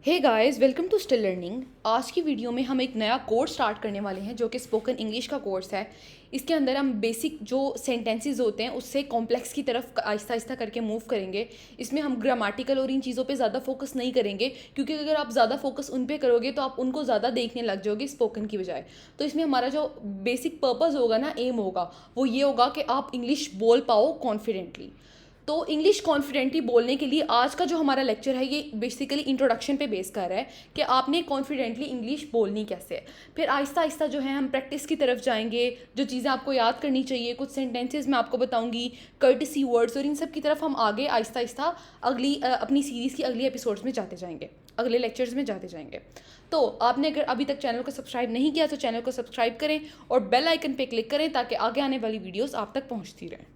Hey guys, welcome to Still Learning. आज की video में हम एक नया कोर्स स्टार्ट करने वाले हैं जो कि स्पोकन इंग्लिश का कोर्स है। इसके अंदर हम बेसिक जो सेंटेंसेस होते हैं उससे कॉम्प्लेक्स की तरफ आहिस्ता आहिस्ता करके मूव करेंगे। इसमें हम ग्रामेटिकल और इन चीज़ों पे ज़्यादा फोकस नहीं करेंगे, क्योंकि अगर आप ज़्यादा फोकस उन पे करोगे तो आप उनको ज़्यादा देखने लग जाओगे स्पोकन की बजाय। तो इसमें हमारा जो बेसिक पर्पज़ होगा ना, एम होगा, वो ये होगा कि आप इंग्लिश बोल पाओ कॉन्फिडेंटली। तो इंग्लिश कॉन्फिडेंटली बोलने के लिए आज का जो हमारा लेक्चर है ये बेसिकली इंट्रोडक्शन पे बेस कर रहा है कि आपने कॉन्फिडेंटली इंग्लिश बोलनी कैसे है। फिर आहिस्ता आहिस्ता जो है हम प्रैक्टिस की तरफ जाएंगे। जो चीज़ें आपको याद करनी चाहिए, कुछ सेंटेंसेस मैं आपको बताऊंगी, कर्टसी वर्ड्स, और इन सब की तरफ हम आगे आहिस्ता आहिस्ता अपनी सीरीज़ की अगली एपिसोड्स में जाते जाएंगे, अगले लेक्चर्स में जाते जाएंगे। तो आपने अगर अभी तक चैनल को सब्सक्राइब नहीं किया तो चैनल को सब्सक्राइब करें और बेल आइकन पे क्लिक करें ताकि आगे आने वाली वीडियोस आप तक पहुंचती रहें।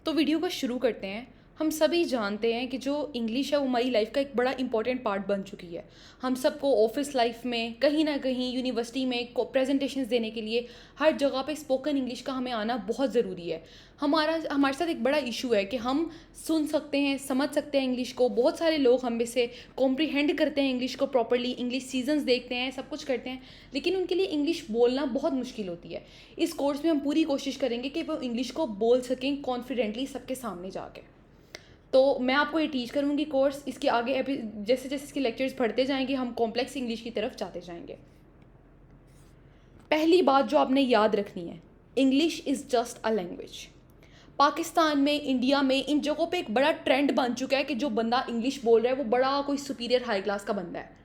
तो वीडियो को शुरू करते हैं। हम सभी जानते हैं कि जो इंग्लिश है वो हमारी लाइफ का एक बड़ा इंपॉर्टेंट पार्ट बन चुकी है। हम सबको ऑफिस लाइफ में, कहीं ना कहीं यूनिवर्सिटी में प्रेजेंटेशंस देने के लिए हर जगह पे स्पोकन इंग्लिश का हमें आना बहुत ज़रूरी है। हमारे साथ एक बड़ा इशू है कि हम सुन सकते हैं, समझ सकते हैं इंग्लिश को। बहुत सारे लोग हम में से कॉम्प्रीहेंड करते हैं इंग्लिश को प्रॉपरली, इंग्लिश सीजन्स देखते हैं, सब कुछ करते हैं, लेकिन उनके लिए इंग्लिश बोलना बहुत मुश्किल होती है। इस कोर्स में हम पूरी कोशिश करेंगे कि वो इंग्लिश को बोल सकें कॉन्फिडेंटली सबके सामने जाके। तो मैं आपको ये टीच करूँगी कोर्स। इसके आगे जैसे जैसे इसके लेक्चर्स बढ़ते जाएंगे हम कॉम्प्लेक्स इंग्लिश की तरफ जाते जाएंगे। पहली बात जो आपने याद रखनी है, English is just a language. Pakistan में, इंडिया में, इन जगहों पे एक बड़ा ट्रेंड बन चुका है कि जो बंदा इंग्लिश बोल रहा है वो बड़ा कोई सुपीरियर हाई क्लास का बंदा है।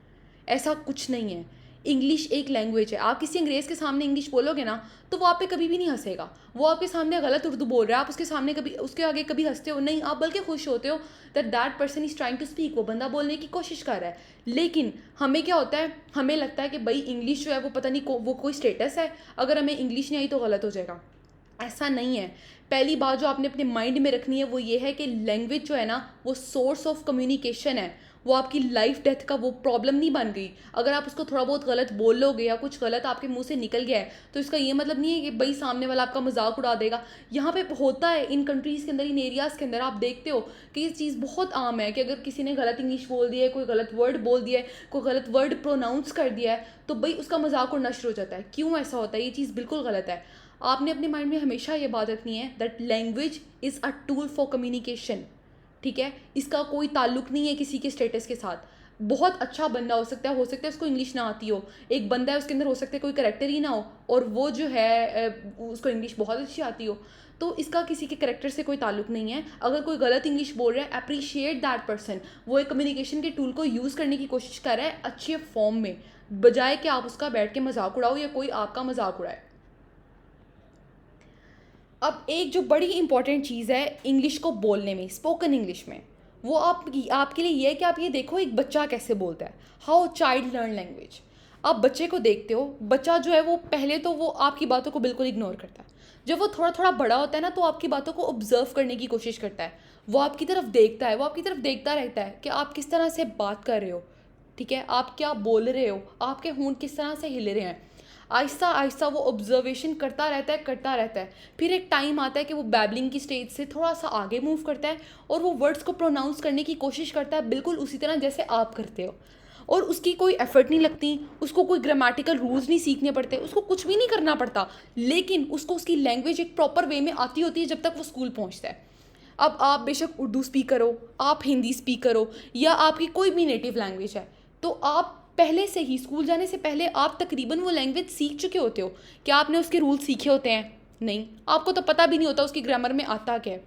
ऐसा कुछ नहीं है। इंग्लिश एक लैंग्वेज है। आप किसी अंग्रेज़ के सामने इंग्लिश बोलोगे ना तो वो आप पे कभी भी नहीं हंसेगा। वो आपके सामने गलत उर्दू बोल रहा है, आप उसके सामने कभी, उसके आगे कभी हंसते हो नहीं, आप बल्कि खुश होते हो that that person is trying to speak. वो बंदा बोलने की कोशिश कर रहा है। लेकिन हमें क्या होता है, हमें लगता है कि भाई इंग्लिश जो है वो पता नहीं वो कोई स्टेटस है, अगर हमें इंग्लिश नहीं आई तो गलत हो जाएगा। ऐसा नहीं है। पहली बात जो आपने अपने माइंड में रखनी है वो ये है कि लैंग्वेज जो है ना वो सोर्स ऑफ कम्युनिकेशन है। वो आपकी लाइफ डेथ का वो प्रॉब्लम नहीं बन गई। अगर आप उसको थोड़ा बहुत गलत बोल लोगे या कुछ गलत आपके मुंह से निकल गया है तो इसका ये मतलब नहीं है कि भाई सामने वाला आपका मजाक उड़ा देगा। यहाँ पे होता है इन कंट्रीज़ के अंदर, इन एरियाज़ के अंदर आप देखते हो कि ये चीज़ बहुत आम है कि अगर किसी ने गलत इंग्लिश बोल दिया है, कोई गलत वर्ड बोल दिया है, कोई गलत वर्ड प्रोनाउंस कर दिया है, तो भाई उसका मजाक उड़ना शुरू हो जाता है। क्यों ऐसा होता है? ये चीज़ बिल्कुल गलत है। आपने अपने माइंड में हमेशा ये बात रखनी है that language is a tool for communication. ठीक है, इसका कोई ताल्लुक नहीं है किसी के स्टेटस के साथ। बहुत अच्छा बंदा हो सकता है उसको इंग्लिश ना आती हो। एक बंदा है उसके अंदर हो सकता है कोई करेक्टर ही ना हो और वो जो है उसको इंग्लिश बहुत अच्छी आती हो। तो इसका किसी के करेक्टर से कोई ताल्लुक नहीं है। अगर कोई गलत इंग्लिश बोल रहा है, अप्रिशिएट दैट पर्सन। वो एक कम्युनिकेशन के टूल को यूज़ करने की कोशिश कर रहा है अच्छे फॉर्म में, बजाय कि आप उसका बैठ के मजाक उड़ाओ या कोई आपका मजाक उड़ाए। अब एक जो बड़ी इंपॉर्टेंट चीज़ है इंग्लिश को बोलने में, स्पोकन इंग्लिश में, वो आपके लिए ये है कि आप ये देखो एक बच्चा कैसे बोलता है। How child learn language. आप बच्चे को देखते हो, बच्चा जो है वो पहले तो वो आपकी बातों को बिल्कुल इग्नोर करता है। जब वो थोड़ा थोड़ा बड़ा होता है ना तो आपकी बातों को ऑब्जर्व करने की कोशिश करता है। वो आपकी तरफ देखता है, वो आपकी तरफ देखता रहता है कि आप किस तरह से बात कर रहे हो। ठीक है, आप क्या बोल रहे हो, आपके होंठ किस तरह से हिल रहे हैं। आहिस्ता आहिस्ता वो ऑब्जर्वेशन करता रहता है। फिर एक टाइम आता है कि वो बैबलिंग की स्टेज से थोड़ा सा आगे मूव करता है और वो वर्ड्स को प्रोनाउंस करने की कोशिश करता है बिल्कुल उसी तरह जैसे आप करते हो। और उसकी कोई एफर्ट नहीं लगती, उसको कोई ग्रामेटिकल रूल्स नहीं सीखने पड़ते, उसको कुछ भी नहीं करना पड़ता, लेकिन उसको उसकी लैंग्वेज एक प्रॉपर वे में आती होती है जब तक वो स्कूल पहुंचता है। अब आप बेशक उर्दू स्पीक करो, आप हिंदी स्पीक करो, या आपकी कोई भी नेटिव लैंग्वेज है, तो आप पहले से ही स्कूल जाने से पहले आप तकरीबन वो लैंग्वेज सीख चुके होते हो। क्या आपने उसके रूल सीखे होते हैं? नहीं, आपको तो पता भी नहीं होता उसकी ग्रामर में आता क्या है।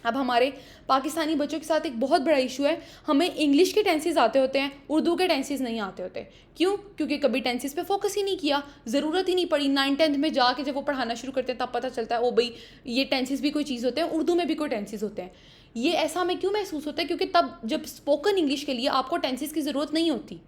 अब हमारे पाकिस्तानी बच्चों के साथ एक बहुत बड़ा इशू है, हमें इंग्लिश के टेंसेस आते होते हैं, उर्दू के टेंसेस नहीं आते होते। क्यों? क्योंकि कभी टेंसेस पे फोकस ही नहीं किया, ज़रूरत ही नहीं पड़ी। 9th-10th में जाके जब वो पढ़ाना शुरू करते हैं तब पता चलता है ओ भाई ये टेंसेस भी कोई चीज़ होते हैं, उर्दू में भी कोई टेंसेस होते हैं। ये ऐसा हमें क्यों महसूस होता है? क्योंकि तब जब स्पोकन इंग्लिश के लिए आपको टेंसेस की ज़रूरत नहीं होती,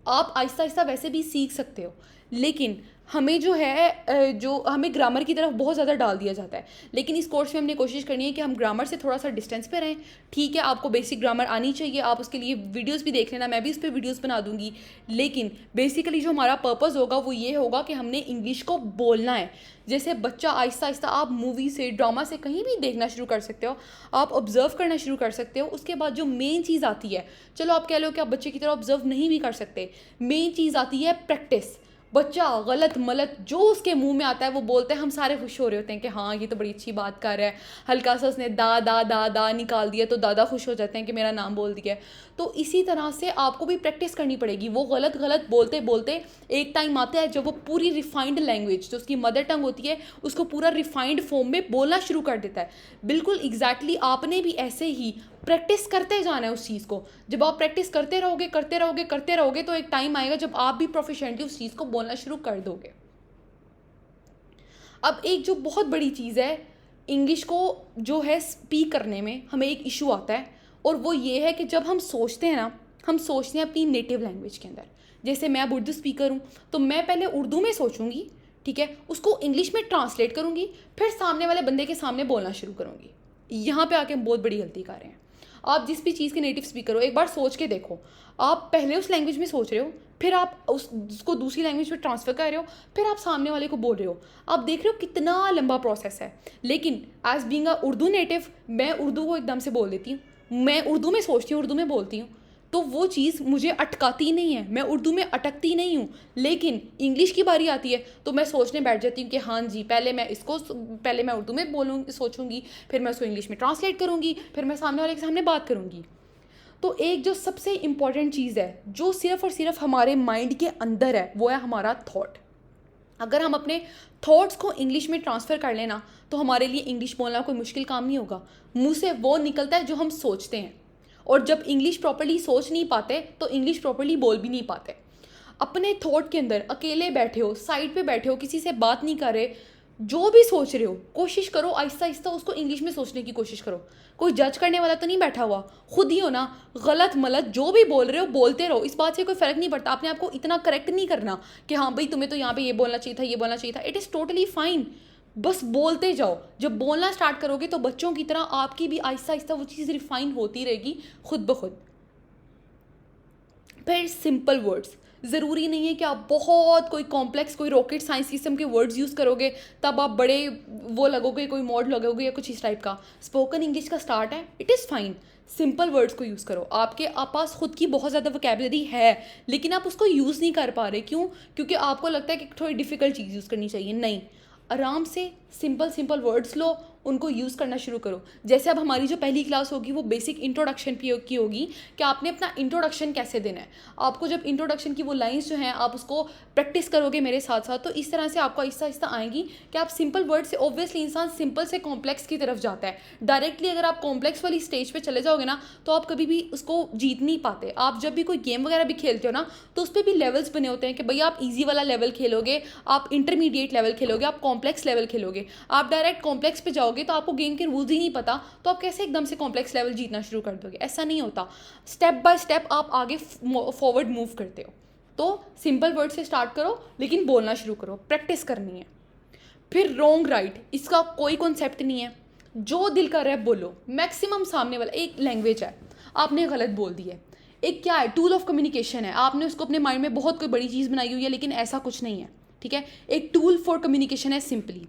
आप आहिस्ता आहिस्ता वैसे भी सीख सकते हो। लेकिन हमें जो है जो हमें ग्रामर की तरफ बहुत ज़्यादा डाल दिया जाता है, लेकिन इस कोर्स में हमने कोशिश करनी है कि हम ग्रामर से थोड़ा सा डिस्टेंस पे रहें। ठीक है, आपको बेसिक ग्रामर आनी चाहिए, आप उसके लिए वीडियोस भी देख लेना, मैं भी उस पर वीडियोस बना दूंगी, लेकिन बेसिकली जो हमारा पर्पज़ होगा वो ये होगा कि हमने इंग्लिश को बोलना है। जैसे बच्चा आहिस्ता आहिस्ता, आप मूवी से, ड्रामा से, कहीं भी देखना शुरू कर सकते हो, आप ऑब्जर्व करना शुरू कर सकते हो। उसके बाद जो मेन चीज़ आती है, चलो आप कह लो कि आप बच्चे की तरह ऑब्जर्व नहीं भी कर सकते, मेन चीज़ आती है प्रैक्टिस। बच्चा गलत मलत जो उसके मुंह में आता है वो बोलते हैं, हम सारे खुश हो रहे होते हैं कि हाँ ये तो बड़ी अच्छी बात कर रहा है, हल्का सा उसने दा दा दा दा निकाल दिया तो दादा खुश हो जाते हैं कि मेरा नाम बोल दिया है। तो इसी तरह से आपको भी प्रैक्टिस करनी पड़ेगी। वो गलत गलत बोलते बोलते एक टाइम आता है जब वो पूरी रिफाइंड लैंग्वेज जो उसकी मदर टंग होती है उसको पूरा रिफाइंड फॉर्म में बोलना शुरू कर देता है। बिल्कुल एग्जैक्टली आपने भी ऐसे ही प्रैक्टिस करते जाना है उस चीज़ को। जब आप प्रैक्टिस करते रहोगे करते रहोगे करते रहोगे तो एक टाइम आएगा जब आप भी प्रोफिशिएंटली उस चीज़ को बोलना शुरू कर दोगे। अब एक जो बहुत बड़ी चीज़ है इंग्लिश को जो है स्पीक करने में हमें एक इशू आता है, और वो ये है कि जब हम सोचते हैं ना, हम सोचते हैं अपनी नेटिव लैंग्वेज के अंदर। जैसे मैं अब उर्दू स्पीकर हूँ तो मैं पहले उर्दू में सोचूंगी, ठीक है, उसको इंग्लिश में ट्रांसलेट करूँगी, फिर सामने वाले बंदे के सामने बोलना शुरू करूँगी। यहाँ पे आके हम बहुत बड़ी गलती कर रहे हैं। आप जिस भी चीज़ के नेटिव स्पीकर हो एक बार सोच के देखो, आप पहले उस लैंग्वेज में सोच रहे हो, फिर आप उसको दूसरी लैंग्वेज में ट्रांसफ़र कर रहे हो, फिर आप सामने वाले को बोल रहे हो। आप देख रहे हो कितना लंबा प्रोसेस है। लेकिन as being a Urdu native मैं उर्दू को एकदम से बोल देती हूँ, मैं उर्दू में सोचती हूँ, उर्दू में बोलती हूँ, तो वो चीज़ मुझे अटकाती नहीं है, मैं उर्दू में अटकती नहीं हूँ। लेकिन इंग्लिश की बारी आती है तो मैं सोचने बैठ जाती हूँ कि हाँ जी पहले मैं उर्दू में बोलूँगी, सोचूंगी, फिर मैं उसको इंग्लिश में ट्रांसलेट करूँगी, फिर मैं सामने वाले के सामने बात करूँगी। तो एक जो सबसे इम्पॉर्टेंट चीज़ है जो सिर्फ और सिर्फ हमारे माइंड के अंदर है वो है हमारा थॉट। अगर हम अपने थॉट्स को इंग्लिश में ट्रांसफ़र कर लेना तो हमारे लिए इंग्लिश बोलना कोई मुश्किल काम नहीं होगा। मुंह से वो निकलता है जो हम सोचते हैं, और जब इंग्लिश प्रॉपर्ली सोच नहीं पाते तो इंग्लिश प्रॉपर्ली बोल भी नहीं पाते। अपने थॉट के अंदर अकेले बैठे हो, साइड पे बैठे हो, किसी से बात नहीं कर रहे, जो भी सोच रहे हो कोशिश करो आहिस्ता आहिस्ता उसको इंग्लिश में सोचने की कोशिश करो। कोई जज करने वाला तो नहीं बैठा हुआ, खुद ही हो ना। गलत मलत जो भी बोल रहे हो बोलते रहो, इस बात से कोई फ़र्क नहीं पड़ता। अपने आप को इतना करेक्ट नहीं करना कि हाँ भाई तुम्हें तो यहाँ पे ये बोलना चाहिए था, ये बोलना चाहिए था। इट इज़ टोटली फाइन, बस बोलते जाओ। जब बोलना स्टार्ट करोगे तो बच्चों की तरह आपकी भी आहिस्ता आहिस्ता वो चीज़ रिफाइन होती रहेगी खुद ब खुद। फिर सिंपल वर्ड्स, ज़रूरी नहीं है कि आप बहुत कोई कॉम्प्लेक्स, कोई रॉकेट साइंस किस्म के वर्ड्स यूज़ करोगे तब आप बड़े वो लगोगे, कोई मॉड लगोगे या कुछ इस टाइप का। स्पोकन इंग्लिश का स्टार्ट है, it is fine. Simple words को यूज़ करो। आपके पास खुद की बहुत ज़्यादा वोकैबुलरी है लेकिन आप उसको यूज़ नहीं कर पा रहे, क्यों? क्योंकि आपको लगता है कि थोड़ी डिफ़िकल्ट चीज़ यूज़ करनी चाहिए। नहीं, आराम से सिंपल वर्ड्स लो, उनको यूज़ करना शुरू करो। जैसे अब हमारी जो पहली क्लास होगी वो बेसिक इंट्रोडक्शन की होगी कि आपने अपना इंट्रोडक्शन कैसे देना है। आपको जब इंट्रोडक्शन की वो लाइंस जो हैं आप उसको प्रैक्टिस करोगे मेरे साथ साथ, तो इस तरह से आपको आहिस्ता आहिस्ता आएंगी कि आप सिंपल वर्ड से, ऑब्वियसली इंसान सिंपल से कॉम्प्लेक्स की तरफ जाता है डायरेक्टली। अगर आप कॉम्प्लेक्स वाली स्टेज पे चले जाओगे ना तो आप कभी भी उसको जीत नहीं पाते। आप जब भी कोई गेम वगैरह भी खेलते हो ना तो उस पर भी लेवल्स बने होते हैं कि भैया आप ईजी वाला लेवल खेलोगे, आप इंटरमीडिएट लेवल खेलोगे, आप कॉम्प्लेक्स लेवल खेलोगे। आप डायरेक्ट कॉम्प्लेक्स पे जाओगे तो आपको गेम के रूल्स ही नहीं पता, तो आप कैसे एकदम से कॉम्प्लेक्स लेवल जीतना शुरू कर दोगे? ऐसा नहीं होता। स्टेप बाय स्टेप आप आगे फॉरवर्ड मूव करते हो। तो सिंपल वर्ड से स्टार्ट करो लेकिन बोलना शुरू करो, प्रैक्टिस करनी है। फिर रॉन्ग राइट, इसका कोई कॉन्सेप्ट नहीं है, जो दिल कर रहा है बोलो। मैक्सिमम सामने वाला, एक लैंग्वेज है आपने गलत बोल दी है, एक क्या है, टूल ऑफ कम्युनिकेशन है, आपने उसको अपने माइंड में बहुत कोई बड़ी चीज़ बनाई हुई है लेकिन ऐसा कुछ नहीं है, ठीक है। एक टूल फॉर कम्युनिकेशन है, सिंपली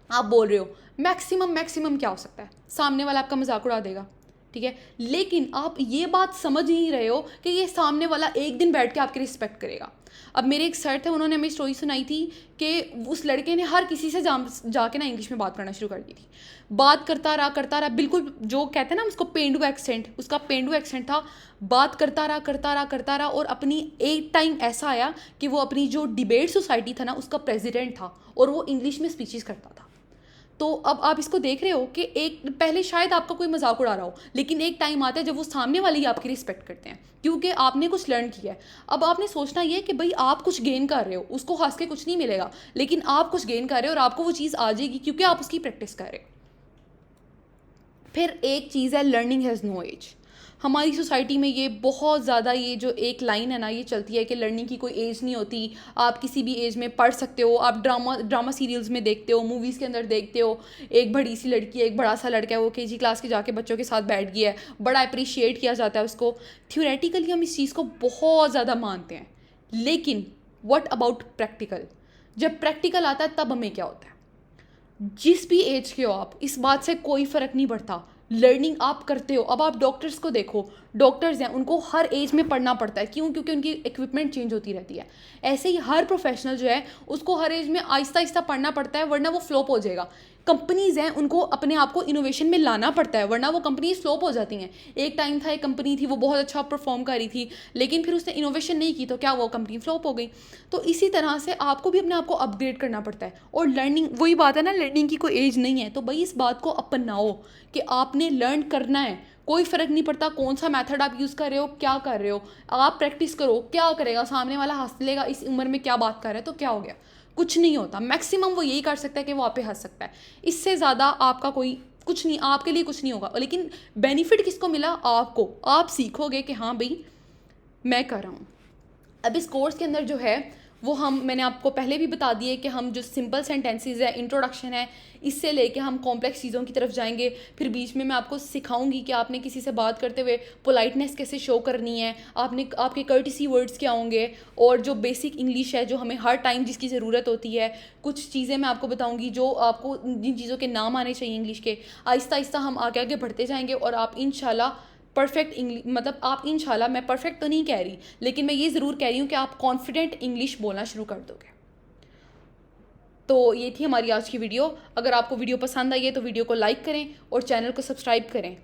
आप बोल रहे हो। मैक्सिमम क्या हो सकता है, सामने वाला आपका मजाक उड़ा देगा, ठीक है। लेकिन आप ये बात समझ नहीं रहे हो कि ये सामने वाला एक दिन बैठ के आपकी रिस्पेक्ट करेगा। अब मेरे एक सर थे, उन्होंने हमें स्टोरी सुनाई थी कि उस लड़के ने हर किसी से जाके ना इंग्लिश में बात करना शुरू कर दी थी। बात करता रहा, बिल्कुल जो कहते हैं ना उसको पेंडू एक्सेंट, उसका पेंडू एक्सेंट था। बात करता रहा और अपनी एक टाइम ऐसा आया कि वो अपनी जो डिबेट सोसाइटी था ना उसका प्रेसिडेंट था और वो इंग्लिश में स्पीचेस करता था। तो अब आप इसको देख रहे हो कि एक पहले शायद आपका कोई मजाक उड़ा रहा हो लेकिन एक टाइम आता है जब वो सामने वाले ही आपकी रिस्पेक्ट करते हैं क्योंकि आपने कुछ लर्न किया है। अब आपने सोचना ये कि भाई आप कुछ गेन कर रहे हो, उसको हंस के कुछ नहीं मिलेगा लेकिन आप कुछ गेन कर रहे हो और आपको वो चीज़ आ जाएगी क्योंकि आप उसकी प्रैक्टिस कर रहे हो। फिर एक चीज़ है, लर्निंग हैज़ नो एज। हमारी सोसाइटी में ये बहुत ज़्यादा, ये जो एक लाइन है ना, ये चलती है कि लर्निंग की कोई एज नहीं होती, आप किसी भी एज में पढ़ सकते हो। आप ड्रामा सीरियल्स में देखते हो, मूवीज़ के अंदर देखते हो, एक बड़ी सी लड़की है, एक बड़ा सा लड़का है, वो केजी क्लास के जाके बच्चों के साथ बैठ गया है, बड़ा अप्रिशिएट किया जाता है उसको। थ्योरेटिकली हम इस चीज़ को बहुत ज़्यादा मानते हैं, लेकिन व्हाट अबाउट प्रैक्टिकल? जब प्रैक्टिकल आता है तब हमें क्या होता है? जिस भी एज के हो आप, इस बात से कोई फ़र्क नहीं पड़ता, लर्निंग आप करते हो। अब आप डॉक्टर्स को देखो, डॉक्टर्स हैं, उनको हर एज में पढ़ना पड़ता है। क्यों? क्योंकि उनकी इक्विपमेंट चेंज होती रहती है। ऐसे ही हर प्रोफेशनल जो है उसको हर एज में आहिस्ता आहिस्ता पढ़ना पड़ता है, वरना वो फ्लॉप हो जाएगा। कंपनीज़ हैं, उनको अपने आप को इनोवेशन में लाना पड़ता है, वरना वो कंपनीज फ्लॉप हो जाती हैं। एक टाइम था, एक कंपनी थी, वो बहुत अच्छा परफॉर्म कर रही थी, लेकिन फिर उसने इनोवेशन नहीं की तो क्या, वो कंपनी फ्लॉप हो गई। तो इसी तरह से आपको भी अपने आप को अपग्रेड करना पड़ता है। और लर्निंग, वही बात है ना, लर्निंग की कोई एज नहीं है। तो भाई इस बात को अपनाओ कि आपने लर्न करना है। कोई फ़र्क नहीं पड़ता कौन सा मेथड आप यूज़ कर रहे हो, क्या कर रहे हो, आप प्रैक्टिस करो। क्या करेगा सामने वाला? हंस लेगा, इस उम्र में क्या बात कर रहा है, तो क्या हो गया? कुछ नहीं होता। मैक्सिमम वो यही कर सकता है कि वो आप पे हंस सकता है, इससे ज़्यादा आपका कोई कुछ नहीं, आपके लिए कुछ नहीं होगा। लेकिन बेनिफिट किसको मिला? आपको। आप सीखोगे कि हाँ भाई मैं कर रहा हूँ। अब इस कोर्स के अंदर जो है वो मैंने आपको पहले भी बता दिए कि हम जो सिंपल सेंटेंसेस है, इंट्रोडक्शन है, इससे लेके हम कॉम्प्लेक्स चीज़ों की तरफ जाएंगे। फिर बीच में मैं आपको सिखाऊंगी कि आपने किसी से बात करते हुए पोलाइटनेस कैसे शो करनी है, आपके कर्टिसी वर्ड्स क्या होंगे, और जो बेसिक इंग्लिश है जो हमें हर टाइम जिसकी ज़रूरत होती है। कुछ चीज़ें मैं आपको बताऊँगी जो आपको, जिन चीज़ों के नाम आने चाहिए इंग्लिश के। आहिस्ता आहिस्ता हम आगे आगे बढ़ते जाएंगे और आप इंशाल्लाह परफेक्ट इंग्लिश, मतलब आप इंशाल्लाह, मैं परफेक्ट तो नहीं कह रही, लेकिन मैं ये ज़रूर कह रही हूँ कि आप कॉन्फिडेंट इंग्लिश बोलना शुरू कर दोगे। तो ये थी हमारी आज की वीडियो। अगर आपको वीडियो पसंद आई है तो वीडियो को लाइक करें और चैनल को सब्सक्राइब करें।